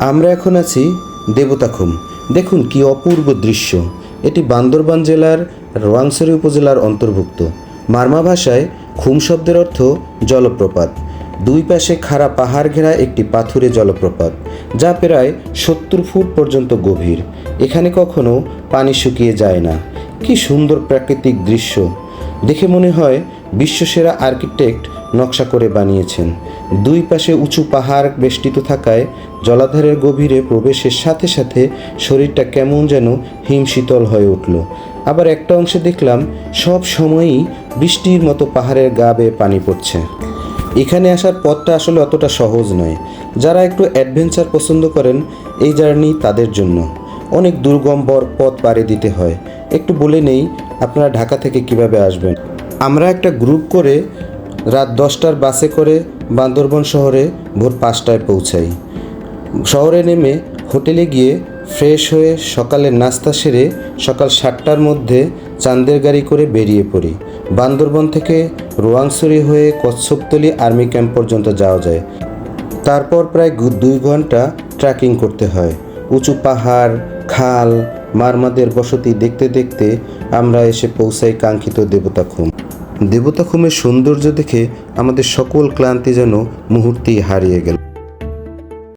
আমরা এখন আছি দেবতাখুম। দেখুন কি অপূর্ব দৃশ্য। এটি বান্দরবান জেলার রোয়াংছড়ি উপজেলার অন্তর্ভুক্ত। মারমা ভাষায় খুম শব্দের অর্থ জলপ্রপাত। দুই পাশে খাড়া পাহাড় ঘেরা একটি পাথুরে জলপ্রপাত, যা প্রায় 70 ফুট পর্যন্ত গভীর। এখানে কখনো পানি শুকিয়ে যায় না। কি সুন্দর প্রাকৃতিক দৃশ্য! দেখে মনে হয় বিশ্বসেরা আর্কিটেক্ট নকশা করে বানিয়েছেন। দুই পাশে উঁচু পাহাড় বেষ্টিত থাকায় জলাধারের গভীরে প্রবেশের সাথে সাথে শরীরটা কেমন যেন হিমশীতল হয়ে উঠল। আবার একটা অংশে দেখলাম সব সময়ই বৃষ্টির মতো পাহাড়ের গা বেয়ে পানি পড়ছে। এখানে আসার পথটা আসলে অতটা সহজ নয়। যারা একটু অ্যাডভেঞ্চার পছন্দ করেন, এই জার্নি তাদের জন্য। অনেক দুর্গম পথ পাড়ি দিতে হয়। একটু বলে নেই আপনারা ঢাকা থেকে কিভাবে আসবেন। আমরা একটা গ্রুপ করে রাত 10টার বাসে করে বান্দরবন শহরে ভোর 5টায় পৌঁছাই। শহরে নেমে হোটেলে গিয়ে ফ্রেশ হয়ে সকালের নাস্তা সেরে সকাল 7টার মধ্যে চাঁদের গাড়ি করে বেরিয়ে পড়ি। বান্দরবন থেকে রোয়াংছড়ি হয়ে কচ্ছপতলী আর্মি ক্যাম্প পর্যন্ত যাওয়া যায়। তারপর প্রায় 2 ঘন্টা ট্রেকিং করতে হয়। উঁচু পাহাড়, খাল, মারমাদের বসতি দেখতে দেখতে আমরা এসে পৌঁছাই কাঙ্ক্ষিত দেবতাখুম। দেবতাখুমের সৌন্দর্য দেখে আমাদের সকল ক্লান্তি যেন মুহূর্তেই হারিয়ে গেল।